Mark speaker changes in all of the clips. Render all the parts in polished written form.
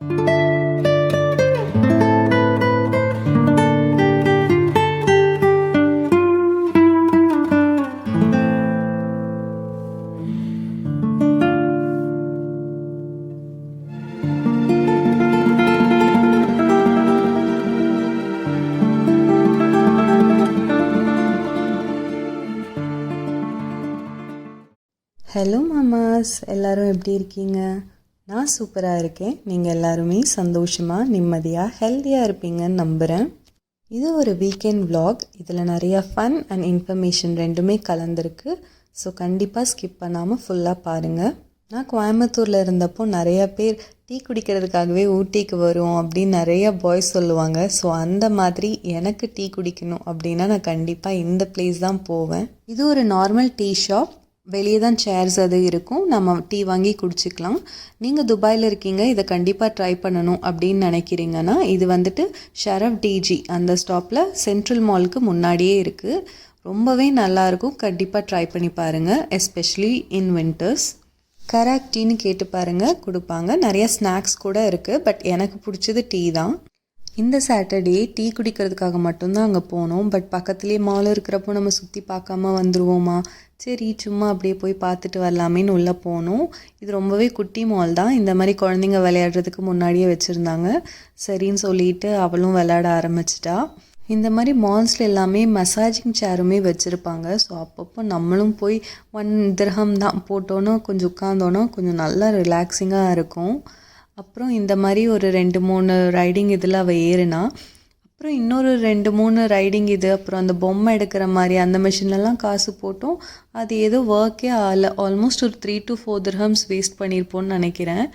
Speaker 1: Hello மாமாஸ், எல்லோரும் எப்படி இருக்கீங்க? நான் சூப்பராக இருக்கேன். நீங்கள் எல்லாருமே சந்தோஷமாக நிம்மதியாக ஹெல்த்தியாக இருப்பீங்கன்னு நம்புகிறேன். இது ஒரு வீக்கெண்ட் vlog. இதில் நிறையா ஃபன் அண்ட் இன்ஃபர்மேஷன் ரெண்டுமே கலந்துருக்கு. ஸோ கண்டிப்பாக ஸ்கிப் பண்ணாமல் ஃபுல்லாக பாருங்கள். நான் கோயம்புத்தூரில் இருந்தப்போ நிறையா பேர் டீ குடிக்கிறதுக்காகவே ஊட்டிக்கு வரும் அப்படின்னு நிறையா பாய்ஸ் சொல்லுவாங்க. ஸோ அந்த மாதிரி எனக்கு டீ குடிக்கணும் அப்படின்னா நான் கண்டிப்பாக இந்த பிளேஸ் தான் போவேன். இது ஒரு நார்மல் டீ ஷாப். வெளியே தான் சேர்ஸ் அது இருக்கும், நம்ம டீ வாங்கி குடிச்சிக்கலாம். நீங்கள் துபாயில் இருக்கீங்க, இதை கண்டிப்பாக ட்ரை பண்ணணும் அப்படின்னு நினைக்கிறீங்கன்னா இது வந்துட்டு ஷரஃப் டிஜி அந்த ஸ்டாப்பில் சென்ட்ரல் மாலுக்கு முன்னாடியே இருக்குது. ரொம்பவே நல்லாயிருக்கும், கண்டிப்பாக ட்ரை பண்ணி பாருங்கள். Especially in winters. கராக் டீன்னு கேட்டு பாருங்கள், கொடுப்பாங்க. நிறைய ஸ்நாக்ஸ் கூட இருக்குது, பட் எனக்கு பிடிச்சது டீ தான். இந்த சாட்டர்டே டீ குடிக்கிறதுக்காக மட்டும்தான் அங்கே போனோம். பட் பக்கத்துலேயே மால் இருக்கிறப்போ நம்ம சுற்றி பார்க்காம வந்துடுவோமா, சரி சும்மா அப்படியே போய் பார்த்துட்டு வரலாமேன்னு உள்ளே போனோம். இது ரொம்பவே குட்டி மால் தான். இந்த மாதிரி குழந்தைங்க விளையாடுறதுக்கு முன்னாடியே வச்சுருந்தாங்க. சரின்னு சொல்லிட்டு அவளும் விளையாட ஆரம்பிச்சிட்டா. இந்த மாதிரி மால்ஸில் எல்லாமே மசாஜிங் சேருமே வச்சுருப்பாங்க. ஸோ அப்பப்போ நம்மளும் போய் 1 திர்ஹம் தான் போட்டோன்னோ கொஞ்சம் உட்காந்தோன்னோ கொஞ்சம் நல்லா ரிலாக்ஸிங்காக இருக்கும். அப்புறம் இந்த மாதிரி ஒரு 2-3 ரைடிங் இதில் அவள் ஏறுனா. அப்புறம் இன்னொரு 2-3 ரைடிங் இது, அப்புறம் அந்த பொம்மை எடுக்கிற மாதிரி அந்த மிஷின்லலாம் காசு போட்டோம். அது ஏதோ ஒர்க்கே ஆகலை. ஆல்மோஸ்ட் ஒரு 3 to 4 திர்ஹம்ஸ் வேஸ்ட் பண்ணியிருப்போன்னு நினைக்கிறேன்.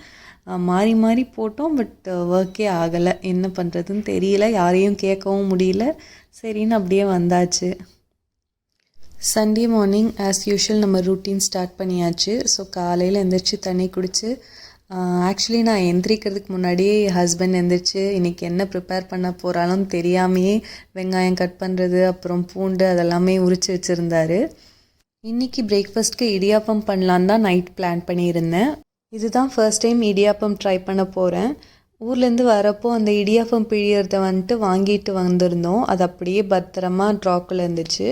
Speaker 1: மாறி மாறி போட்டோம், பட் ஒர்க்கே ஆகலை. என்ன பண்ணுறதுன்னு தெரியல, யாரையும் கேட்கவும் முடியல. சரின்னு அப்படியே வந்தாச்சு. சண்டே மார்னிங் ஆஸ் யூஷுவல் நம்ம ரூட்டீன் ஸ்டார்ட் பண்ணியாச்சு. ஸோ காலையில் எந்திரிச்சு தண்ணி குடித்து, ஆக்சுவலி நான் எந்திரிக்கிறதுக்கு முன்னாடியே ஹஸ்பண்ட் எந்திரிச்சு இன்றைக்கி என்ன ப்ரிப்பேர் பண்ண போகிறாலும் தெரியாமையே வெங்காயம் கட் பண்ணுறது, அப்புறம் பூண்டு அதெல்லாமே உரித்து வச்சுருந்தாரு. இன்றைக்கி பிரேக்ஃபாஸ்ட்க்கு இடியாப்பம் பண்ணலான்னு தான் நைட் பிளான் பண்ணியிருந்தேன். இதுதான் ஃபர்ஸ்ட் டைம் இடியாப்பம் ட்ரை பண்ண போகிறேன். ஊர்லேருந்து வரப்போ அந்த இடியாப்பம் பிழியறத வந்துட்டு வாங்கிட்டு வந்திருந்தோம். அது அப்படியே பத்திரமா ட்ராக்கில் இருந்துச்சு.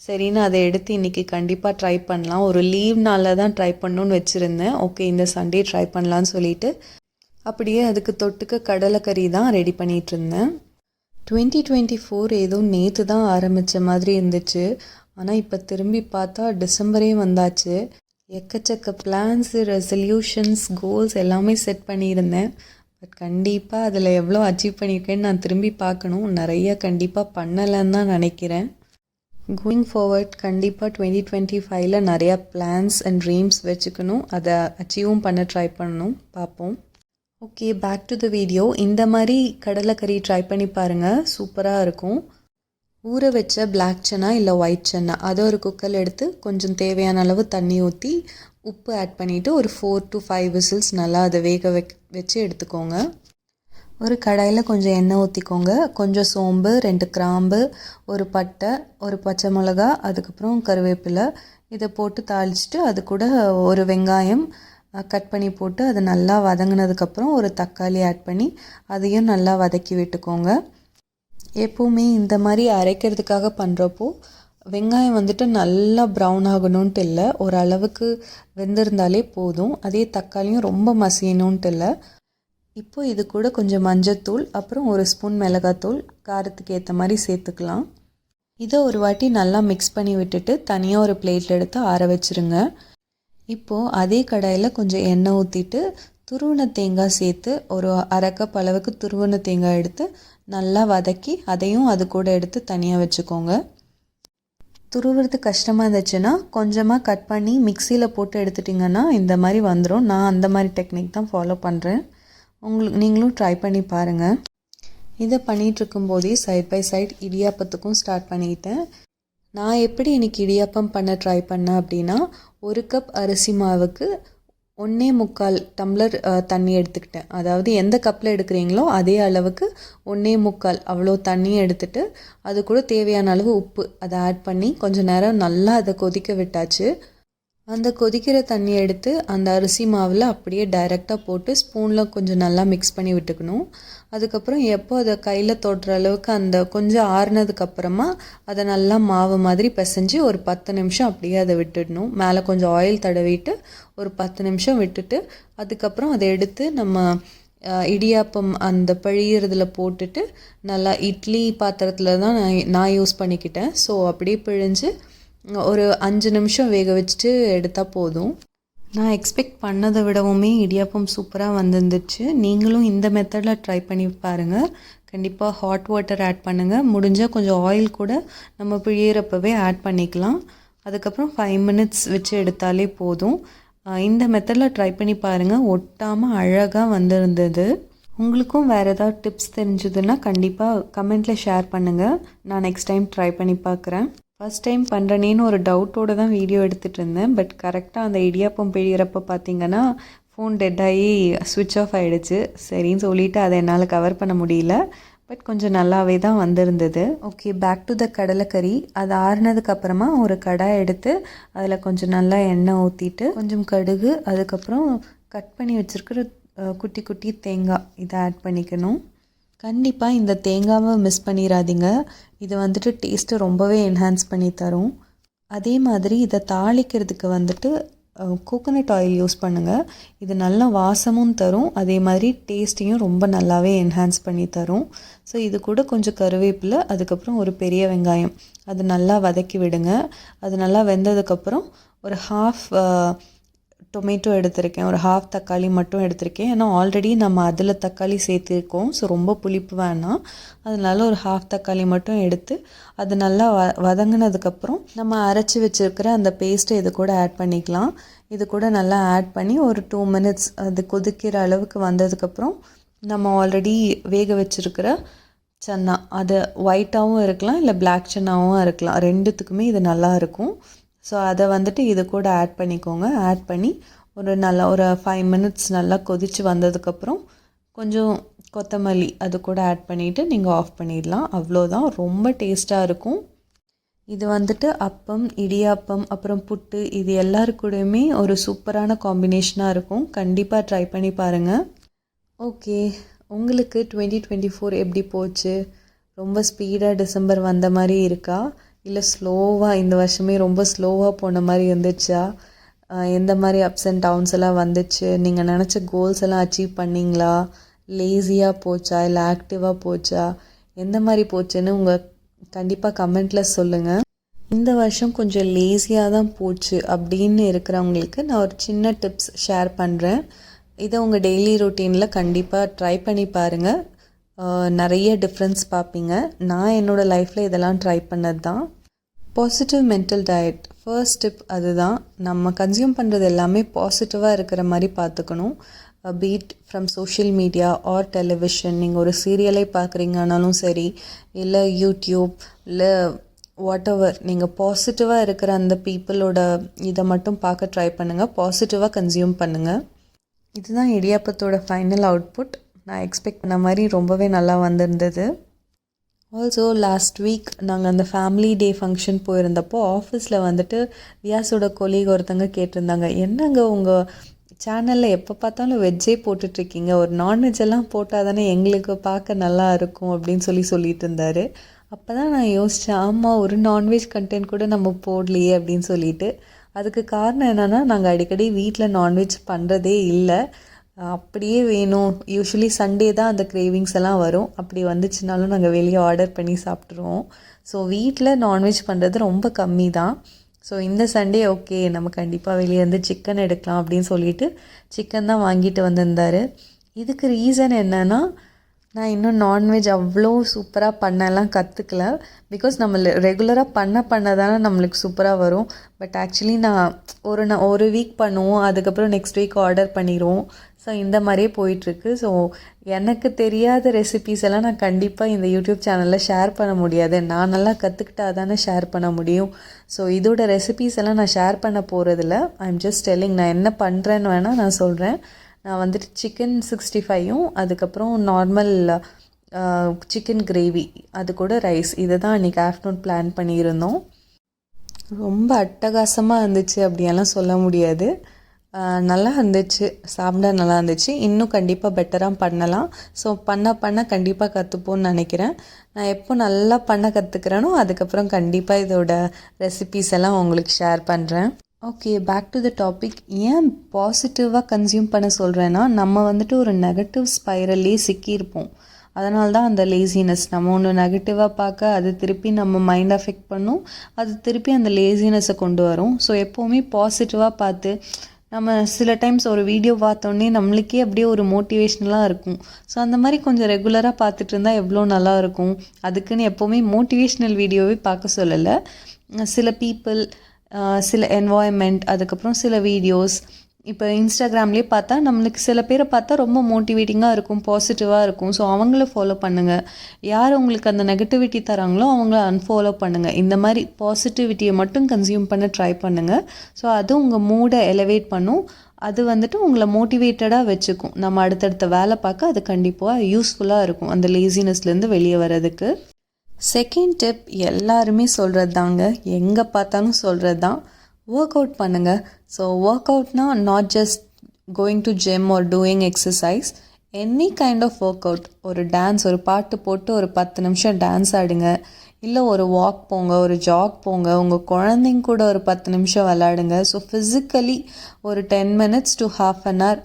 Speaker 1: சரின்னு அதை எடுத்து இன்றைக்கி கண்டிப்பாக ட்ரை பண்ணலாம். ஒரு லீவ் நாளில் தான் ட்ரை பண்ணணுன்னு வச்சுருந்தேன். ஓகே, இந்த சண்டே ட்ரை பண்ணலான்னு சொல்லிட்டு அப்படியே அதுக்கு தொட்டுக்க கடலைக்கறி தான் ரெடி பண்ணிகிட்ருந்தேன். 2024 ஏதோ நேற்று தான் ஆரம்பித்த மாதிரி இருந்துச்சு. ஆனால் இப்போ திரும்பி பார்த்தா டிசம்பரே வந்தாச்சு. எக்கச்சக்க பிளான்ஸு, ரெசல்யூஷன்ஸ், கோல்ஸ் எல்லாமே செட் பண்ணியிருந்தேன். பட் கண்டிப்பாக அதில் எவ்வளோ அச்சீவ் பண்ணியிருக்கேன்னு நான் திரும்பி பார்க்கணும். நிறைய கண்டிப்பாக பண்ணலைன்னு தான் நினைக்கிறேன். கோயிங் ஃபார்வர்ட் கண்டிப்பாக 2025 நிறையா பிளான்ஸ் அண்ட் ட்ரீம்ஸ் வச்சுக்கணும். அதை அச்சீவும் பண்ண ட்ரை பண்ணணும். பார்ப்போம். Okay, back to the video. இந்த மாதிரி கடலைக்கறி ட்ரை பண்ணி பாருங்கள், சூப்பராக இருக்கும். ஊற வச்ச பிளாக் சன்னா இல்லை ஒயிட் சன்னா அதை ஒரு குக்கரில் எடுத்து கொஞ்சம் தேவையான அளவு தண்ணி ஊற்றி உப்பு ஆட் பண்ணிவிட்டு ஒரு 4 to 5 விசில்ஸ் நல்லா அதை வேக வச்சு எடுத்துக்கோங்க. ஒரு கடாயில் கொஞ்சம் எண்ணெய் ஊற்றிக்கோங்க. கொஞ்சம் சோம்பு, 2 கிராம்பு, ஒரு பட்டை, ஒரு பச்சை மிளகா, அதுக்கப்புறம் கருவேப்பிலை இதை போட்டு தாளிச்சிட்டு அது கூட ஒரு வெங்காயம் கட் பண்ணி போட்டு அது நல்லா வதங்கினதுக்கப்புறம் ஒரு தக்காளி ஆட் பண்ணி அதையும் நல்லா வதக்கி விட்டுக்கோங்க. எப்போவுமே இந்த மாதிரி அரைக்கிறதுக்காக பண்ணுறப்போ வெங்காயம் வந்துட்டு நல்லா ப்ரௌன் ஆகணுன்ட்டு இல்லை, ஓரளவுக்கு வெந்திருந்தாலே போதும். அதே தக்காளியும் ரொம்ப மசியணுன்ட்டு இல்லை. இப்போது இது கூட கொஞ்சம் மஞ்சத்தூள், அப்புறம் 1 ஸ்பூன் மிளகாத்தூள் காரத்துக்கு ஏற்ற மாதிரி சேர்த்துக்கலாம். இதை ஒரு வாட்டி நல்லா மிக்ஸ் பண்ணி விட்டுட்டு தனியாக ஒரு பிளேட்டில் எடுத்து ஆற வச்சுருங்க. இப்போது அதே கடாயில் கொஞ்சம் எண்ணெய் ஊற்றிட்டு துருவின தேங்காய் சேர்த்து ஒரு 1/2 கப் அளவுக்கு துருவின தேங்காய் எடுத்து நல்லா வதக்கி அதையும் அது கூட எடுத்து தனியாக வச்சுக்கோங்க. துருவுறது கஷ்டமாக இருந்துச்சுன்னா கொஞ்சமாக கட் பண்ணி மிக்சியில் போட்டு எடுத்துட்டிங்கன்னா இந்த மாதிரி வந்துடும். நான் அந்த மாதிரி டெக்னிக் தான் ஃபாலோ பண்ணுறேன். நீங்களும் ட்ரை பண்ணி பாருங்கள். இதை பண்ணிகிட்ருக்கும்போதே சைட் பை சைட் இடியாப்பத்துக்கும் ஸ்டார்ட் பண்ணிக்கிட்டேன். நான் எப்படி இன்றைக்கி இடியாப்பம் பண்ண ட்ரை பண்ணேன் அப்படின்னா, 1 கப் அரிசி மாவுக்கு 1.25 டம்ளர் தண்ணி எடுத்துக்கிட்டேன். அதாவது எந்த கப்பில் எடுக்கிறீங்களோ அதே அளவுக்கு 1.25 அவ்வளோ தண்ணி எடுத்துகிட்டு அது கூட தேவையான அளவு உப்பு அதை ஆட் பண்ணி கொஞ்சம் நேரம் நல்லா அதை கொதிக்க விட்டாச்சு. அந்த கொதிக்கிற தண்ணி எடுத்து அந்த அரிசி மாவில் அப்படியே டைரெக்டாக போட்டு ஸ்பூனில் கொஞ்சம் நல்லா மிக்ஸ் பண்ணி விட்டுக்கணும். அதுக்கப்புறம் எப்போ அதை கையில் தொடுற அளவுக்கு அந்த கொஞ்சம் ஆறுனதுக்கப்புறமா அதை நல்லா மாவு மாதிரி பிசைஞ்சு ஒரு 10 நிமிஷம் அப்படியே அதை விட்டுடணும். மேலே கொஞ்சம் ஆயில் தடவிட்டு ஒரு 10 நிமிஷம் விட்டுட்டு அதுக்கப்புறம் அதை எடுத்து நம்ம இடியாப்பம் அந்த பிழியறதுல போட்டுட்டு நல்லா இட்லி பாத்திரத்தில் தான் நான் யூஸ் பண்ணிக்கிட்டேன். ஸோ அப்படியே பிழிஞ்சு ஒரு 5 நிமிஷம் வேக வச்சுட்டு எடுத்தால் போதும். நான் எக்ஸ்பெக்ட் பண்ணதை விடவுமே இடியாப்பம் சூப்பராக வந்துருந்துச்சு. நீங்களும் இந்த மெத்தடில் ட்ரை பண்ணி பாருங்கள். கண்டிப்பாக ஹாட் வாட்டர் ஆட் பண்ணுங்கள். முடிஞ்சால் கொஞ்சம் ஆயில் கூட நம்ம பிழியறப்பவே ஆட் பண்ணிக்கலாம். அதுக்கப்புறம் 5 மினிட்ஸ் வச்சு எடுத்தாலே போதும். இந்த மெத்தடில் ட்ரை பண்ணி பாருங்கள். ஒட்டாமல் அழகாக வந்திருந்தது. உங்களுக்கும் வேறு ஏதாவது டிப்ஸ் தெரிஞ்சதுன்னா கண்டிப்பாக கமெண்ட்டில் ஷேர் பண்ணுங்கள். நான் நெக்ஸ்ட் டைம் ட்ரை பண்ணி பார்க்குறேன். ஃபஸ்ட் டைம் பண்ணுறேனேன்னு ஒரு டவுட்டோடு தான் வீடியோ எடுத்துகிட்டு இருந்தேன். பட் கரெக்டாக அந்த இடியாப்பம் பிழிகிறப்ப பார்த்தீங்கன்னா ஃபோன் டெட் ஆகி ஸ்விட்ச் ஆஃப் ஆகிடுச்சு. சரின்னு சொல்லிவிட்டு அதை என்னால் கவர் பண்ண முடியல. பட் கொஞ்சம் நல்லாவே தான் வந்திருந்தது. ஓகே, பேக் டு த கடலைக்கறி. அது ஆறுனதுக்கப்புறமா ஒரு கடாய் எடுத்து அதில் கொஞ்சம் நல்லா எண்ணெய் ஊற்றிட்டு கொஞ்சம் கடுகு, அதுக்கப்புறம் கட் பண்ணி வச்சுருக்கிற குட்டி குட்டி தேங்காய் இதை ஆட் பண்ணிக்கணும். கண்டிப்பாக இந்த தேங்காவை மிஸ் பண்ணிடாதீங்க. இது வந்துட்டு டேஸ்ட்டு ரொம்பவே என்ஹான்ஸ் பண்ணி தரும். அதே மாதிரி இதை தாளிக்கிறதுக்கு வந்துட்டு கோகோனட் ஆயில் யூஸ் பண்ணுங்கள். இது நல்ல வாசமும் தரும், அதே மாதிரி டேஸ்ட்டையும் ரொம்ப நல்லாவே என்ஹான்ஸ் பண்ணி தரும். ஸோ இது கூட கொஞ்சம் கருவேப்பிலை, அதுக்கப்புறம் ஒரு பெரிய வெங்காயம் அது நல்லா வதக்கி விடுங்க. அது நல்லா வெந்ததுக்கப்புறம் ஒரு ஹாஃப் டொமேட்டோ எடுத்திருக்கேன், ஒரு ஹாஃப் தக்காளி மட்டும் எடுத்திருக்கேன். ஏன்னா ஆல்ரெடி நம்ம அதில் தக்காளி சேர்த்துருக்கோம். ஸோ ரொம்ப புளிப்பு வேணாம். அதனால ஒரு ஹாஃப் தக்காளி மட்டும் எடுத்து அது நல்லா வதங்கினதுக்கப்புறம் நம்ம அரைச்சி வச்சுருக்கிற அந்த பேஸ்ட்டை இது கூட ஆட் பண்ணிக்கலாம். இது கூட நல்லா ஆட் பண்ணி ஒரு 2 மினிட்ஸ் அது கொதிக்கிற அளவுக்கு வந்ததுக்கப்புறம் நம்ம ஆல்ரெடி வேக வச்சுருக்கிற சன்னா, அது ஒயிட்டாகவும் இருக்கலாம் இல்லை பிளாக் சன்னாவும் இருக்கலாம், ரெண்டுத்துக்குமே இது நல்லாயிருக்கும். ஸோ அதை வந்துட்டு இது கூட ஆட் பண்ணிக்கோங்க. ஆட் பண்ணி ஒரு 5 மினிட்ஸ் நல்லா கொதித்து வந்ததுக்கப்புறம் கொஞ்சம் கொத்தமல்லி அது கூட ஆட் பண்ணிவிட்டு நீங்கள் ஆஃப் பண்ணிடலாம். அவ்வளோதான், ரொம்ப டேஸ்ட்டாக இருக்கும். இது வந்துட்டு அப்பம், இடியாப்பம், அப்புறம் புட்டு, இது எல்லாருக்கூடையுமே ஒரு சூப்பரான காம்பினேஷனாக இருக்கும். கண்டிப்பாக ட்ரை பண்ணி பாருங்கள். ஓகே, உங்களுக்கு 2024 எப்படி போச்சு? ரொம்ப ஸ்பீடாக டிசம்பர் வந்த மாதிரி இருக்கா, இல்லை ஸ்லோவாக இந்த வருஷமே ரொம்ப ஸ்லோவாக போன மாதிரி இருந்துச்சா? எந்த மாதிரி அப்ஸ் அண்ட் டவுன்ஸ் எல்லாம் வந்துச்சு? நீங்கள் நினச்ச கோல்ஸ் எல்லாம் அச்சீவ் பண்ணிங்களா? லேசியாக போச்சா இல்லை ஆக்டிவாக போச்சா? எந்த மாதிரி போச்சுன்னு கண்டிப்பாக கமெண்ட்டில் சொல்லுங்கள். இந்த வருஷம் கொஞ்சம் லேசியாக தான் போச்சு அப்படின்னு இருக்கிறவங்களுக்கு நான் ஒரு சின்ன டிப்ஸ் ஷேர் பண்ணுறேன். இதை உங்கள் டெய்லி ரொட்டீனில் கண்டிப்பாக ட்ரை பண்ணி பாருங்கள். நிறைய டிஃப்ரென்ஸ் பார்ப்பீங்க. நான் என்னோடய லைஃப்பில் இதெல்லாம் ட்ரை பண்ணது தான். Positive mental diet first tip. அதுதான், நம்ம கன்சியூம் பண்ணுறது எல்லாமே பாசிட்டிவாக இருக்கிற மாதிரி பார்த்துக்கணும். Feed from social media or television. நீங்கள் ஒரு சீரியலை பார்க்குறீங்கனாலும் சரி, இல்லை யூடியூப், இல்லை வாட் எவர், நீங்கள் பாசிட்டிவாக இருக்கிற அந்த பீப்புளோட இதை மட்டும் பார்க்க ட்ரை பண்ணுங்கள். பாசிட்டிவாக கன்சியூம் பண்ணுங்கள். இதுதான் இடியாப்பத்தோட ஃபைனல் அவுட்புட். நான் எக்ஸ்பெக்ட் பண்ண மாதிரி ரொம்பவே நல்லா வந்திருந்தது. ஆல்சோ லாஸ்ட் வீக் நாங்கள் அந்த ஃபேமிலி டே ஃபங்க்ஷன் போயிருந்தப்போ ஆஃபீஸில் வந்துட்டு வியாஸோட கொலீக் ஒருத்தங்க கேட்டிருந்தாங்க, என்னங்க உங்கள் சேனலில் எப்போ பார்த்தாலும் வெஜ்ஜே போட்டுட்ருக்கீங்க, ஒரு நான்வெஜ் எல்லாம் போட்டால் தானே எங்களுக்கு பார்க்க நல்லா இருக்கும் அப்படின்னு சொல்லிட்டு இருந்தார். அப்போ தான் நான் யோசித்தேன், ஆமாம், ஒரு நான்வெஜ் கண்டென்ட் கூட நம்ம போடலையே அப்படின்னு சொல்லிட்டு. அதுக்கு காரணம் என்னென்னா, நாங்கள் அடிக்கடி வீட்டில் நான்வெஜ் பண்ணுறதே இல்லை. அப்படியே வேணும், யூஸ்வலி சண்டே தான் அந்த கிரேவிங்ஸ் எல்லாம் வரும். அப்படி வந்துச்சுனாலும் நாங்கள் வெளியே ஆர்டர் பண்ணி சாப்பிட்ருவோம். ஸோ வீட்டில் நான்வெஜ் பண்ணுறது ரொம்ப கம்மி தான். ஸோ இந்த சண்டே ஓகே, நம்ம கண்டிப்பாக வெளியே வந்து சிக்கன் எடுக்கலாம் அப்படின்னு சொல்லிட்டு சிக்கன் தான் வாங்கிட்டு வந்திருந்தார். இதுக்கு ரீசன் என்னென்னா, நான் இன்னும் நான்வெஜ் அவ்வளோ சூப்பராக பண்ணலாம் கற்றுக்கல. பிகாஸ் நம்ம ரெகுலராக பண்ண தானே நம்மளுக்கு சூப்பராக வரும். பட் ஆக்சுவலி நான் ஒரு வீக் பண்ணுவோம், அதுக்கப்புறம் நெக்ஸ்ட் வீக் ஆர்டர் பண்ணிடுவோம். ஸோ இந்த மாதிரியே போயிட்டுருக்கு. ஸோ எனக்கு தெரியாத ரெசிபீஸ் எல்லாம் நான் கண்டிப்பாக இந்த யூடியூப் சேனலில் ஷேர் பண்ண முடியாது. நான் நல்லா கற்றுக்கிட்டா தானே ஷேர் பண்ண முடியும். ஸோ இதோட ரெசிபீஸ் எல்லாம் நான் ஷேர் பண்ண போகிறதில்ல. ஐ எம் ஜஸ்ட் டெல்லிங், நான் என்ன பண்ணுறேன்னு வேணால் நான் சொல்கிறேன். நான் வந்துட்டு சிக்கன் 65யும் அதுக்கப்புறம் நார்மல் சிக்கன் கிரேவி, அது கூட ரைஸ், இதை தான் அன்றைக்கி ஆஃப்டர்நூன் பிளான் பண்ணியிருந்தோம். ரொம்ப அட்டகாசமாக இருந்துச்சு அப்படியெல்லாம் சொல்ல முடியாது. நல்லா இருந்துச்சு, சாப்பிட நல்லா இருந்துச்சு. இன்னும் கண்டிப்பாக பெட்டராக பண்ணலாம். ஸோ பண்ண கண்டிப்பாக கற்றுப்போன்னு நினைக்கிறேன். நான் எப்போ நல்லா பண்ண கற்றுக்கிறேனோ அதுக்கப்புறம் கண்டிப்பாக இதோட ரெசிபீஸ் எல்லாம் உங்களுக்கு ஷேர் பண்ணுறேன். Okay, back to the topic. ஏன் பாசிட்டிவாக கன்சியூம் பண்ண சொல்கிறேன்னா, நம்ம வந்துட்டு ஒரு நெகட்டிவ் ஸ்பைரல்லே சிக்கியிருப்போம். அதனால தான் அந்த லேசினஸ், நம்ம ஒன்று நெகட்டிவாக பார்க்க அது திருப்பி நம்ம மைண்ட் அஃபெக்ட் பண்ணும், அது திருப்பி அந்த லேசினஸை கொண்டு வரும். ஸோ எப்போவுமே பாசிட்டிவாக பார்த்து, நம்ம சில டைம்ஸ் ஒரு வீடியோ பார்த்தோன்னே நம்மளுக்கே அப்படியே ஒரு மோட்டிவேஷ்னலாக இருக்கும். ஸோ அந்த மாதிரி கொஞ்சம் ரெகுலராக பார்த்துட்டு இருந்தால் எவ்வளோ நல்லா இருக்கும். அதுக்குன்னு எப்போவுமே மோட்டிவேஷ்னல் வீடியோவே பார்க்க சொல்லலை. சில பீப்புள், சில என்வாயன்மெண்ட், அதுக்கப்புறம் சில வீடியோஸ், இப்போ இன்ஸ்டாகிராம்லேயே பார்த்தா நம்மளுக்கு சில பேரை பார்த்தா ரொம்ப மோட்டிவேட்டிங்காக இருக்கும், பாசிட்டிவாக இருக்கும். ஸோ அவங்கள ஃபாலோ பண்ணுங்கள். யார் உங்களுக்கு அந்த நெகட்டிவிட்டி தராங்களோ அவங்கள அன்ஃபாலோ பண்ணுங்கள். இந்த மாதிரி பாசிட்டிவிட்டியை மட்டும் கன்சியூம் பண்ண ட்ரை பண்ணுங்கள். ஸோ அது உங்கள் மூடை எலவேட் பண்ணும். அது வந்துட்டு உங்களை மோட்டிவேட்டடாக வச்சுக்கும். நம்ம அடுத்தடுத்த வேலை பார்க்க அது கண்டிப்பாக யூஸ்ஃபுல்லாக இருக்கும் அந்த லேசினஸ்லேருந்து வெளியே வர்றதுக்கு. செகண்ட் டிப் எல்லாருமே சொல்கிறது தாங்க, எங்கே பார்த்தாலும் சொல்கிறது தான், ஒர்க் அவுட் பண்ணுங்கள். ஸோ ஒர்க் அவுட்னா not just going to gym or doing exercise, any kind of work out. ஒரு டான்ஸ், ஒரு பாட்டு போட்டு ஒரு 10 நிமிஷம் டான்ஸ் ஆடுங்க, இல்லை ஒரு வாக் போங்க, ஒரு ஜாக் போங்க, உங்கள் குழந்தைங்க கூட ஒரு 10 நிமிஷம் விளையாடுங்க. ஸோ ஃபிசிக்கலி ஒரு 10 minutes to half an hour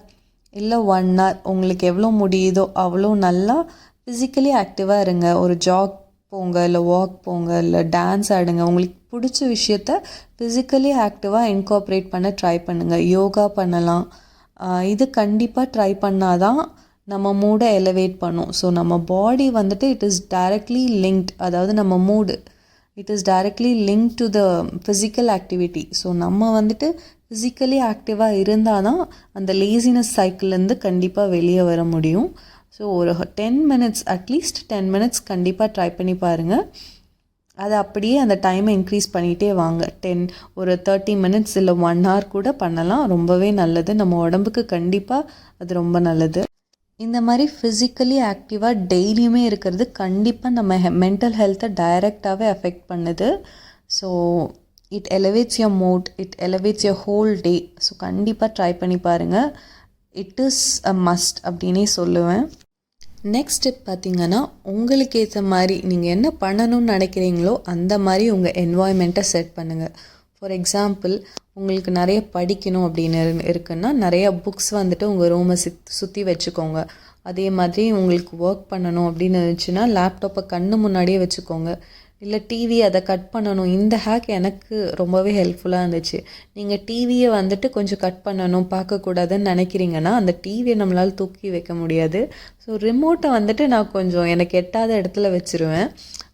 Speaker 1: இல்லை 1 hour உங்களுக்கு எவ்வளோ முடியுதோ அவ்வளோ நல்லா ஃபிசிக்கலி ஆக்டிவாக இருங்க. ஒரு ஜாக் போங்க, இல்லை வாக் போங்க, இல்லை டான்ஸ் ஆடுங்க. உங்களுக்கு பிடிச்ச விஷயத்த ஃபிசிக்கலி ஆக்டிவாக இன்கார்ப்ரேட் பண்ண ட்ரை பண்ணுங்கள். யோகா பண்ணலாம். இது கண்டிப்பாக ட்ரை பண்ணால் தான் நம்ம மூடை எலவேட் பண்ணும். ஸோ நம்ம பாடி வந்துட்டு இட் இஸ் டைரக்ட்லி லிங்க்ட், அதாவது நம்ம mood it is directly link to the physical activity. So நம்ம வந்துட்டு ஃபிசிக்கலி ஆக்டிவாக இருந்தால் தான் அந்த லேசினஸ் சைக்கிள்லேருந்து கண்டிப்பாக வெளியே வர முடியும். ஸோ ஒரு 10 minutes, அட்லீஸ்ட் 10 minutes கண்டிப்பாக ட்ரை பண்ணி பாருங்கள். அதை அப்படியே அந்த டைமை இன்க்ரீஸ் பண்ணிகிட்டே வாங்க. ஒரு 30 minutes இல்லை 1 hour கூட பண்ணலாம். ரொம்பவே நல்லது, நம்ம உடம்புக்கு கண்டிப்பாக அது ரொம்ப நல்லது. இந்த மாதிரி ஃபிசிக்கலி ஆக்டிவாக டெய்லியுமே இருக்கிறது கண்டிப்பாக நம்ம மென்டல் ஹெல்த்தை டைரெக்டாகவே அஃபெக்ட் பண்ணுது. So it elevates your mood, it elevates your whole day. So கண்டிப்பாக ட்ரை பண்ணி பாருங்கள். இட் இஸ் அ மஸ்ட் அப்படின்னே சொல்லுவேன். நெக்ஸ்ட் ஸ்டெப் பார்த்திங்கன்னா, உங்களுக்கு ஏற்ற மாதிரி நீங்கள் என்ன பண்ணணும்னு நினைக்கிறீங்களோ அந்த மாதிரி உங்கள் என்வாயன்மெண்ட்டை செட் பண்ணுங்கள். ஃபார் எக்ஸாம்பிள், உங்களுக்கு நிறைய படிக்கணும் அப்படின்னு இருக்குன்னா நிறைய புக்ஸ் வந்துட்டு உங்கள் ரூமை சுற்றி வச்சுக்கோங்க. அதே மாதிரி உங்களுக்கு ஒர்க் பண்ணணும் அப்படின்னு இருந்துச்சுன்னா லேப்டாப்பை கண்ணு முன்னாடியே வச்சுக்கோங்க. இல்லை டிவி அதை கட் பண்ணணும். இந்த ஹேக் எனக்கு ரொம்பவே ஹெல்ப்ஃபுல்லாக இருந்துச்சு. நீங்கள் டிவியை வந்துட்டு கொஞ்சம் கட் பண்ணணும், பார்க்கக்கூடாதுன்னு நினைக்கிறீங்கன்னா அந்த டிவியை நம்மளால் தூக்கி வைக்க முடியாது. ஸோ ரிமோட்டை வந்துட்டு நான் கொஞ்சம் எனக்கு எட்டாத இடத்துல வச்சுருவேன்.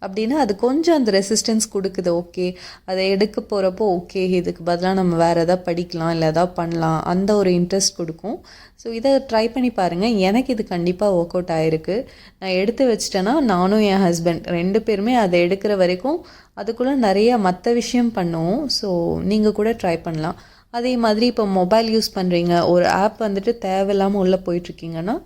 Speaker 1: அப்படின்னா அது கொஞ்சம் அந்த ரெசிஸ்டன்ஸ் கொடுக்குது. ஓகே, அதை எடுக்க போகிறப்போ ஓகே இதுக்கு பதிலாக நம்ம வேறு எதாவது படிக்கலாம், இல்லை எதாவது பண்ணலாம், அந்த ஒரு இன்ட்ரெஸ்ட் கொடுக்கும். ஸோ இதை ட்ரை பண்ணி பாருங்கள். எனக்கு இது கண்டிப்பாக ஒர்க் அவுட் ஆகிருக்கு. நான் எடுத்து வச்சிட்டேன்னா நானும் என் ஹஸ்பண்ட் 2 பேருமே அதை எடுக்கிற வரைக்கும் அதுக்குள்ளே நிறைய மற்ற விஷயம் பண்ணுவோம். ஸோ நீங்கள் கூட ட்ரை பண்ணலாம். அதே மாதிரி இப்போ மொபைல் யூஸ் பண்ணுறீங்க, ஒரு ஆப் வந்துட்டு தேவையில்லாமல் உள்ளே போயிட்டுருக்கீங்கன்னா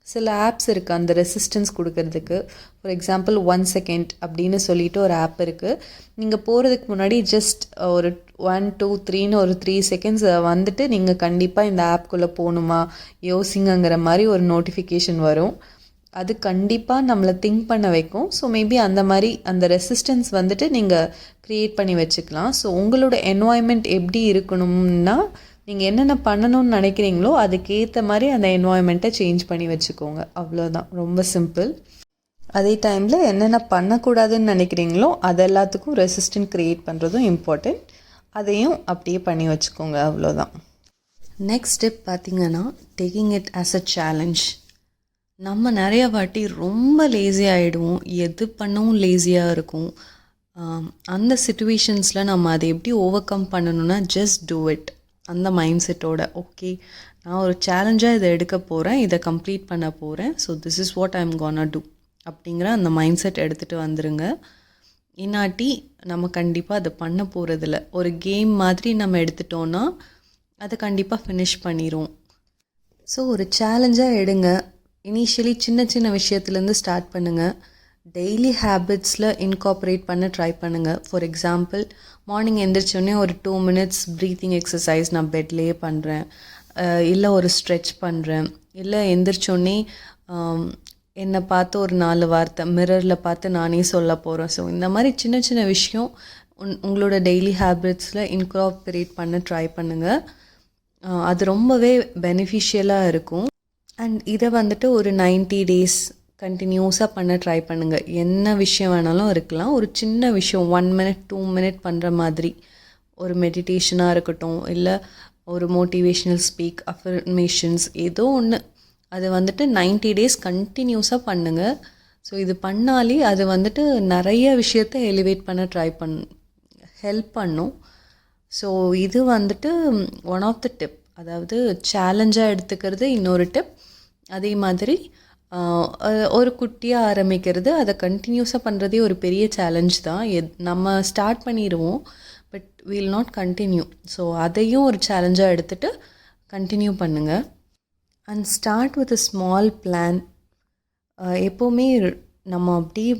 Speaker 1: சில ஆப்ஸ் இருக்குது அந்த ரெசிஸ்டன்ஸ் கொடுக்கறதுக்கு. ஃபார் எக்ஸாம்பிள் 1 second அப்படின்னு சொல்லிட்டு ஒரு ஆப் இருக்குது. நீங்கள் போகிறதுக்கு முன்னாடி ஜஸ்ட் ஒரு 1 2 3ன்னு ஒரு 3 seconds வந்துட்டு நீங்கள் கண்டிப்பாக இந்த ஆப்குள்ளே போகணுமா யோசிங்கங்கிற மாதிரி ஒரு நோட்டிஃபிகேஷன் வரும். அது கண்டிப்பாக நம்மளை திங்க் பண்ண வைக்கும். ஸோ மேபி அந்த மாதிரி அந்த ரெசிஸ்டன்ஸ் வந்துட்டு நீங்கள் க்ரியேட் பண்ணி வச்சுக்கலாம். ஸோ உங்களோட என்வாயன்மெண்ட் எப்படி இருக்கணும்னா, நீங்கள் என்னென்ன பண்ணணும்னு நினைக்கிறீங்களோ அதுக்கேற்ற மாதிரி அந்த என்வாயன்மெண்ட்டை சேஞ்ச் பண்ணி வச்சுக்கோங்க. அவ்வளோதான், ரொம்ப சிம்பிள். அதே டைமில் என்னென்ன பண்ணக்கூடாதுன்னு நினைக்கிறீங்களோ அது எல்லாத்துக்கும் ரெசிஸ்டன்ட் க்ரியேட் பண்ணுறதும் இம்பார்ட்டண்ட். அதையும் அப்படியே பண்ணி வச்சுக்கோங்க. அவ்வளோதான். நெக்ஸ்ட் ஸ்டெப் பார்த்திங்கன்னா, taking it as a challenge. நம்ம நிறைய வாட்டி ரொம்ப லேசி ஆகிடுவோம், எது பண்ணவும் லேசியாக இருக்கும். அந்த சிச்சுவேஷன்ஸில் நம்ம அதை எப்படி ஓவர் கம் பண்ணணும்னா, ஜஸ்ட் டூ இட். அந்த மைண்ட் செட்டோட ஓகே நான் ஒரு சேலஞ்சாக இதை எடுக்க போகிறேன், இதை கம்ப்ளீட் பண்ண போகிறேன், so this is what I am gonna do அப்படிங்கிற அந்த மைண்ட் செட் எடுத்துகிட்டு வந்துடுங்க. இன்னாட்டி நம்ம கண்டிப்பாக அதை பண்ண போகிறதில்ல. ஒரு கேம் மாதிரி நம்ம எடுத்துட்டோன்னா அதை கண்டிப்பாக ஃபினிஷ் பண்ணிடுவோம். ஸோ ஒரு சேலஞ்சாக எடுங்க. இனிஷியலி சின்ன சின்ன விஷயத்துலேருந்து ஸ்டார்ட் பண்ணுங்கள். டெய்லி ஹேபிட்ஸில் இன்கார்பரேட் பண்ண ட்ரை பண்ணுங்கள். ஃபார் எக்ஸாம்பிள், மார்னிங் எந்திரிச்சோடனே ஒரு 2 minutes ப்ரீத்திங் எக்ஸசைஸ் நான் பெட்லேயே பண்ணுறேன், இல்லை ஒரு ஸ்ட்ரெச் பண்ணுறேன், இல்லை எந்திரிச்சோடனே என்னை பார்த்து ஒரு 4 வார்த்தை மிரரில் பார்த்து நானே சொல்ல போகிறேன். ஸோ இந்த மாதிரி சின்ன சின்ன விஷயம் உங்களோட டெய்லி ஹேபிட்ஸில் இன்கார்பரேட் பண்ண ட்ரை பண்ணுங்கள். அது ரொம்பவே பெனிஃபிஷியலாக இருக்கும். அண்ட் இதை வந்துட்டு ஒரு 90 days கண்டினியூஸாக பண்ண ட்ரை பண்ணுங்கள். என்ன விஷயம் வேணாலும் இருக்கலாம். ஒரு சின்ன விஷயம் 1 minute 2 minute பண்ணுற மாதிரி ஒரு மெடிடேஷனாக இருக்கட்டும், இல்லை ஒரு மோட்டிவேஷ்னல் ஸ்பீக், அஃபர்மேஷன்ஸ், ஏதோ ஒன்று, அது வந்துட்டு 90 days கண்டினியூஸாக பண்ணுங்கள். ஸோ இது பண்ணாலே அது வந்துட்டு நிறைய விஷயத்தை எலிவேட் பண்ண ஹெல்ப் பண்ணும். ஸோ இது வந்துட்டு ஒன் ஆஃப் த டிப். அதாவது சேலஞ்சாக எடுத்துக்கிறது இன்னொரு டிப். அதே மாதிரி ஒரு குட்டியாக ஆரம்பிக்கிறது, அதை கண்டினியூஸாக பண்ணுறதே ஒரு பெரிய சேலஞ்ச் தான். நம்ம ஸ்டார்ட் பண்ணிடுவோம், but will not continue. So அதையும் ஒரு சேலஞ்சாக எடுத்துகிட்டு கண்டினியூ பண்ணுங்கள். And start with a small plan. எப்போவுமே நம்ம அப்படியே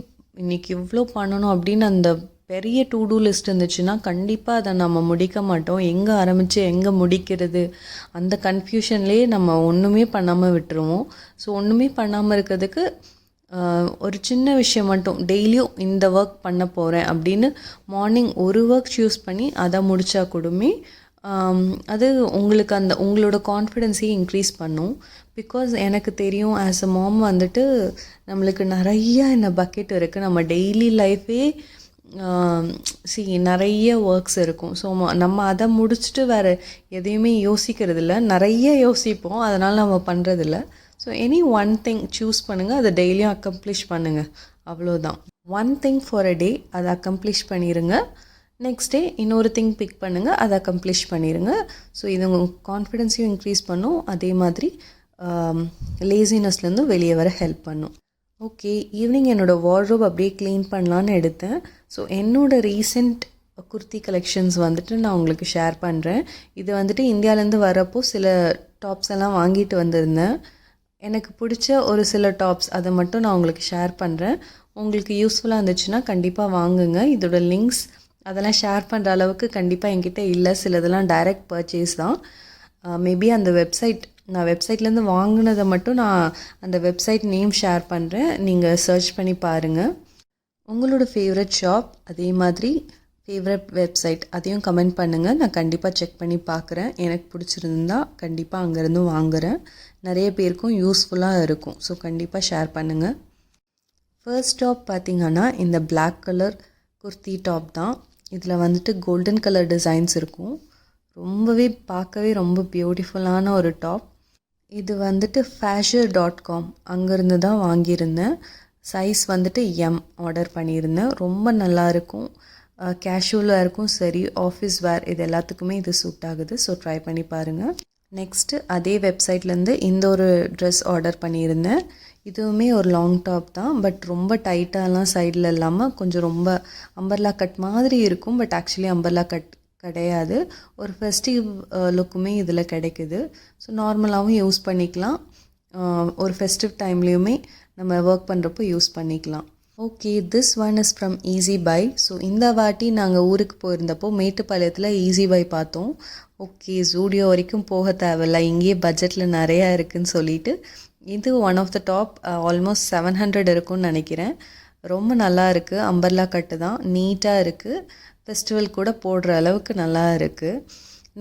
Speaker 1: இன்றைக்கி இவ்வளோ பண்ணணும் அப்படின்னு அந்த பெரிய டு டூ லிஸ்ட் இருந்துச்சுன்னா கண்டிப்பாக அதை நம்ம முடிக்க மாட்டோம். எங்கே ஆரம்பித்து எங்கே முடிக்கிறது, அந்த கன்ஃபியூஷன்லேயே நம்ம ஒன்றுமே பண்ணாமல் விட்டுருவோம். ஸோ ஒன்றுமே பண்ணாமல் இருக்கிறதுக்கு ஒரு சின்ன விஷயம் மட்டும், டெய்லியும் இந்த ஒர்க் பண்ண போகிறேன் அப்படின்னு மார்னிங் ஒரு ஒர்க் சூஸ் பண்ணி அதை முடித்தா கூடமே அது உங்களுக்கு உங்களோட கான்ஃபிடென்ஸையும் இன்க்ரீஸ் பண்ணும். பிகாஸ் எனக்கு தெரியும், ஆஸ் அ மாம் வந்துட்டு நம்மளுக்கு நிறைய இந்த பக்கெட் இருக்குது. நம்ம டெய்லி லைஃபே நிறைய ஒர்க்ஸ் இருக்கும். ஸோ நம்ம அதை முடிச்சுட்டு வேறு எதையுமே யோசிக்கிறது இல்லை. நிறைய யோசிப்போம், அதனால் நம்ம பண்ணுறதில்ல. So any one thing choose பண்ணுங்கள், அதை டெய்லியும் அக்கம்ப்ளிஷ் பண்ணுங்கள். அவ்வளோதான். ஒன் திங் ஃபார் அ டே, அதை அக்கம்ப்ளிஷ் பண்ணிடுங்க. நெக்ஸ்ட் டே இன்னொரு திங் பிக் பண்ணுங்கள், அதை அக்கம்ப்ளிஷ் பண்ணிடுங்க. ஸோ இது உங்கள் கான்ஃபிடென்ஸையும் இன்க்ரீஸ் பண்ணும், அதே மாதிரி லேசினஸ்லேருந்து வெளியே வர ஹெல்ப் பண்ணும். ஓகே, ஈவினிங் என்னோடய வார்ட்ரோப் அப்படியே க்ளீன் பண்ணலான்னு எடுத்தேன். ஸோ என்னோடய ரீசெண்ட் குர்த்தி கலெக்ஷன்ஸ் வந்துட்டு நான் உங்களுக்கு ஷேர் பண்ணுறேன். இது வந்துட்டு இந்தியாவிலேருந்து வரப்போ சில டாப்ஸ் எல்லாம் வாங்கிட்டு வந்திருந்தேன். எனக்கு பிடிச்ச ஒரு சில டாப்ஸ், அதை மட்டும் நான் உங்களுக்கு ஷேர் பண்ணுறேன். உங்களுக்கு யூஸ்ஃபுல்லாக இருந்துச்சுன்னா கண்டிப்பாக வாங்குங்க. இதோட லிங்க்ஸ் அதெல்லாம் ஷேர் பண்ணுற அளவுக்கு கண்டிப்பாக என்கிட்ட இல்லை. சிலதெல்லாம் டைரக்ட் பர்ச்சேஸ் தான். மேபி அந்த நான் வெப்சைட்லேருந்து வாங்கினதை மட்டும் நான் அந்த வெப்சைட் நேம் ஷேர் பண்ணுறேன், நீங்கள் சர்ச் பண்ணி பாருங்கள். உங்களோட ஃபேவரட் ஷாப், அதே மாதிரி ஃபேவரட் வெப்சைட், அதையும் கமெண்ட் பண்ணுங்கள். நான் கண்டிப்பாக செக் பண்ணி பார்க்குறேன். எனக்கு பிடிச்சிருந்தா கண்டிப்பாக அங்கேருந்து வாங்குகிறேன். நிறைய பேருக்கும் யூஸ்ஃபுல்லாக இருக்கும். ஸோ கண்டிப்பாக ஷேர் பண்ணுங்கள். ஃபர்ஸ்ட் டாப் பார்த்திங்கன்னா இந்த பிளாக் கலர் குர்த்தி டாப் தான். இதில் வந்துட்டு கோல்டன் கலர் டிசைன்ஸ் இருக்கும். பார்க்கவே ரொம்ப பியூட்டிஃபுல்லான ஒரு டாப். இது வந்துட்டு fashion.com அங்கேருந்து தான் வாங்கியிருந்தேன். சைஸ் வந்துட்டு எம் ஆர்டர் பண்ணியிருந்தேன். ரொம்ப நல்லாயிருக்கும். கேஷுவல் வேர்க்கும் சரி, ஆஃபீஸ் வேர், இது எல்லாத்துக்குமே இது சூட் ஆகுது. ஸோ ட்ரை பண்ணி பாருங்கள். நெக்ஸ்ட்டு அதே வெப்சைட்லேருந்து இந்த ஒரு ட்ரெஸ் ஆர்டர் பண்ணியிருந்தேன். இதுவுமே ஒரு லாங் டாப் தான், பட் ரொம்ப டைட்டாலாம் சைடில் இல்லாமல் கொஞ்சம் ரொம்ப அம்பர்லா கட் மாதிரி இருக்கும். பட் ஆக்சுவலி அம்பர்லா கட் கிடையாது. ஒரு ஃபெஸ்டிவ் லுக்குமே இதில் கிடைக்குது. ஸோ நார்மலாகவும் யூஸ் பண்ணிக்கலாம். ஒரு ஃபெஸ்டிவ் டைம்லேயுமே நம்ம ஒர்க் பண்ணுறப்போ யூஸ் பண்ணிக்கலாம். Okay, this one is from easy buy. So இந்த வாட்டி நாங்கள் ஊருக்கு போயிருந்தப்போ மேட்டுப்பாளையத்தில் ஈஸி பை பார்த்தோம். ஓகே, ஜூடியோ வரைக்கும் போக தேவையில்ல, இங்கேயே பட்ஜெட்டில் நிறையா இருக்குதுன்னு சொல்லிட்டு இது one of the top. Almost 700 இருக்கும்னு நினைக்கிறேன். ரொம்ப நல்லா இருக்குது. அம்பர்லா கட்டு தான், நீட்டாக இருக்குது. ஃபெஸ்டிவல் கூட போடுற அளவுக்கு நல்லா இருக்குது.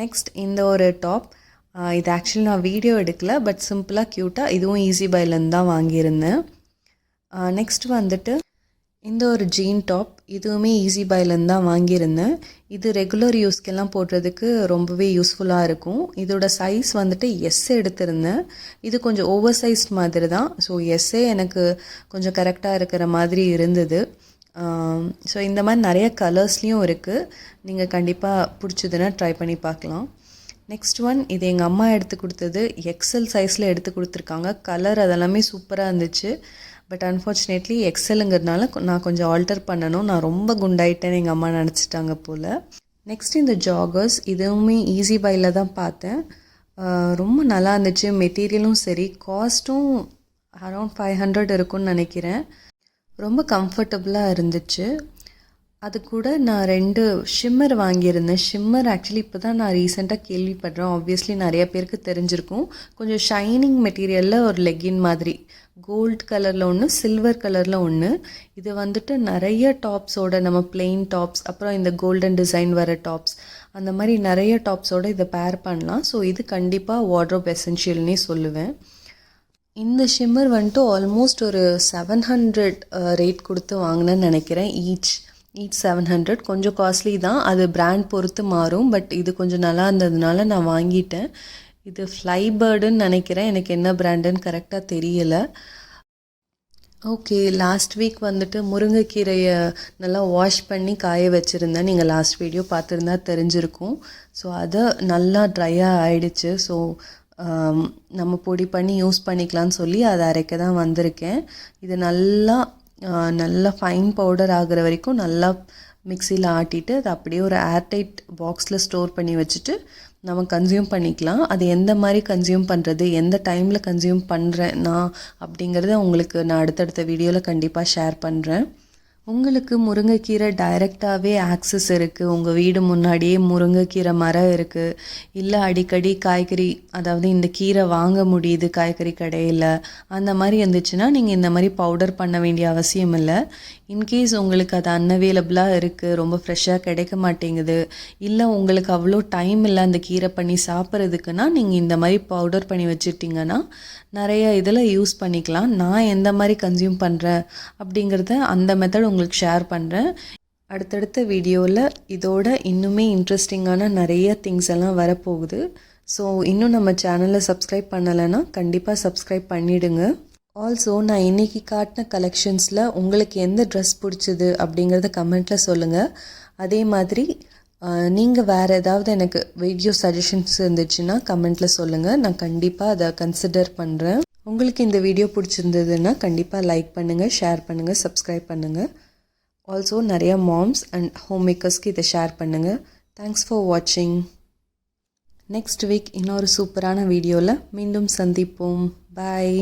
Speaker 1: நெக்ஸ்ட் இந்த ஒரு டாப், இது ஆக்சுவலி நான் வீடியோ எடுக்கல, பட் சிம்பிளாக க்யூட்டாக, இதுவும் ஈஸி பைலேருந்து தான் வாங்கியிருந்தேன். நெக்ஸ்ட் வந்துட்டு இந்த ஒரு ஜீன் டாப், இதுவுமே ஈஸி பைலேருந்து தான் வாங்கியிருந்தேன். இது ரெகுலர் யூஸ்க்கெல்லாம் போடுறதுக்கு ரொம்பவே யூஸ்ஃபுல்லாக இருக்கும். இதோட சைஸ் வந்துட்டு எஸ் எடுத்திருந்தேன். இது கொஞ்சம் ஓவர் சைஸ்ட் மாதிரி தான். ஸோ எஸ்ஸே எனக்கு கொஞ்சம் கரெக்டாக இருக்கிற மாதிரி இருந்தது. ஸோ இந்த மாதிரி நிறைய கலர்ஸ்லேயும் இருக்குது. நீங்கள் கண்டிப்பாக பிடிச்சதுன்னா ட்ரை பண்ணி பார்க்கலாம். நெக்ஸ்ட் ஒன், இது எங்கள் அம்மா எடுத்து கொடுத்தது. எக்ஸல் சைஸில் எடுத்து கொடுத்துருக்காங்க. கலர் அதெல்லாமே சூப்பராக இருந்துச்சு. பட் அன்ஃபார்ச்சுனேட்லி எக்ஸலுங்கிறதுனால நான் கொஞ்சம் ஆல்டர் பண்ணணும். நான் ரொம்ப குண்டாயிட்டேன்னு எங்கள் அம்மா நினச்சிட்டாங்க போல். நெக்ஸ்ட் இந்த ஜாகர்ஸ், இதுவுமே ஈஸி பையில் தான் பார்த்தேன். ரொம்ப நல்லா இருந்துச்சு. மெட்டீரியலும் சரி, காஸ்ட்டும் அரௌண்ட் 500 இருக்கும்னு நினைக்கிறேன். ரொம்ப கம்ஃபர்டபுளாக இருந்துச்சு. அது கூட நான் 2 ஷிம்மர் வாங்கியிருந்தேன். ஷிம்மர் ஆக்சுவலி இப்போ தான் நான் ரீசெண்டாக கேள்விப்படுறேன். ஆப்வியஸ்லி நிறைய பேருக்கு தெரிஞ்சிருக்கும். கொஞ்சம் ஷைனிங் மெட்டீரியலில் ஒரு லெக்கின் மாதிரி கோல்ட் கலரில் ஒன்று, சில்வர் கலரில் ஒன்று. இது வந்துட்டு நிறைய டாப்ஸோட, நம்ம பிளெயின் டாப்ஸ், அப்புறம் இந்த கோல்டன் டிசைன் வர டாப்ஸ், அந்த மாதிரி நிறைய டாப்ஸோடு இதை பேர் பண்ணலாம். ஸோ இது கண்டிப்பாக வார்ட்ரோப் எசென்ஷியல்னே சொல்லுவேன். இந்த ஷிம்மர் வந்துட்டு ஆல்மோஸ்ட் ஒரு 700 ரேட் கொடுத்து வாங்கினேன்னு நினைக்கிறேன். ஈச் 700. கொஞ்சம் காஸ்ட்லி தான், அது பிராண்ட் பொறுத்து மாறும். பட் இது கொஞ்சம் நல்லா இருந்ததுனால நான் வாங்கிட்டேன். இது ஃப்ளைபேர்டுன்னு நினைக்கிறேன், எனக்கு என்ன பிராண்டுன்னு கரெக்டாக தெரியலை. ஓகே, லாஸ்ட் வீக் வந்துட்டு முருங்கைக்கீரையை நல்லா வாஷ் பண்ணி காய வச்சுருந்தேன். நீங்கள் லாஸ்ட் வீடியோ பார்த்துருந்தா தெரிஞ்சிருக்கும். ஸோ அதை நல்லா ட்ரையாக ஆயிடுச்சு. ஸோ நம்ம பொடி பண்ணி யூஸ் பண்ணிக்கலாம்னு சொல்லி அதை அரைக்க தான் வந்திருக்கேன். இது நல்லா ஃபைன் பவுடர் ஆகிற வரைக்கும் நல்லா மிக்சியில் ஆட்டிட்டு அதை அப்படியே ஒரு ஏர்டைட் பாக்ஸில் ஸ்டோர் பண்ணி வச்சுட்டு நம்ம கன்சியூம் பண்ணிக்கலாம். அது எந்த மாதிரி கன்சியூம் பண்ணுறது, எந்த டைமில் கன்சியூம் பண்ணுறேன் நான் அப்படிங்கிறத உங்களுக்கு நான் அடுத்தடுத்த வீடியோவில் கண்டிப்பாக ஷேர் பண்ணுறேன். உங்களுக்கு முருங்கைக்கீரை டைரெக்டாகவே ஆக்சஸ் இருக்குது, உங்கள் வீடு முன்னாடியே முருங்கைக்கீரை மரம் இருக்குது, இல்லை அடிக்கடி காய்கறி, அதாவது இந்த கீரை வாங்க முடியுது காய்கறி கடையில், அந்த மாதிரி இருந்துச்சுன்னா நீங்கள் இந்த மாதிரி பவுடர் பண்ண வேண்டிய அவசியம் இல்லை. இன்கேஸ் உங்களுக்கு அது அன்அவைலபிளாக இருக்குது, ரொம்ப ஃப்ரெஷ்ஷாக கிடைக்க மாட்டேங்குது, இல்லை உங்களுக்கு அவ்வளோ டைம் இல்லை அந்த கீரை பண்ணி சாப்பிட்றதுக்குன்னா நீங்கள் இந்த மாதிரி பவுடர் பண்ணி வச்சுட்டிங்கன்னா நிறைய இதில் யூஸ் பண்ணிக்கலாம். நான் எந்த மாதிரி கன்சியூம் பண்ணுறேன் அப்படிங்கிறத அந்த மெத்தட் உங்களுக்கு ஷேர் பண்ணுறேன். அடுத்தடுத்த வீடியோவில் இதோட இன்னுமே இன்ட்ரெஸ்டிங்கான நிறைய திங்ஸ் எல்லாம் வரப்போகுது. ஸோ இன்னும் நம்ம சேனலை சப்ஸ்கிரைப் பண்ணலைன்னா கண்டிப்பாக சப்ஸ்கிரைப் பண்ணிவிடுங்க. ஆல்சோ நான் இன்றைக்கி காட்டின கலெக்ஷன்ஸில் உங்களுக்கு எந்த ட்ரெஸ் பிடிச்சிது அப்படிங்கிறத கமெண்ட்டில் சொல்லுங்கள். அதே மாதிரி நீங்கள் வேறு ஏதாவது எனக்கு வீடியோ சஜஷன்ஸ் இருந்துச்சுன்னா கமெண்ட்டில் சொல்லுங்கள், நான் கண்டிப்பாக அதை கன்சிடர் பண்ணுறேன். உங்களுக்கு இந்த வீடியோ பிடிச்சிருந்ததுன்னா கண்டிப்பாக லைக் பண்ணுங்கள், ஷேர் பண்ணுங்கள், சப்ஸ்கிரைப் பண்ணுங்கள். ஆல்சோ நிறையா மாம்ஸ் அண்ட் ஹோம் மேக்கர்ஸ்க்கு இதை ஷேர் பண்ணுங்கள். தேங்க்ஸ் ஃபார் வாட்சிங். நெக்ஸ்ட் வீக் இன்னொரு சூப்பரான வீடியோவில் மீண்டும் சந்திப்போம். பாய்.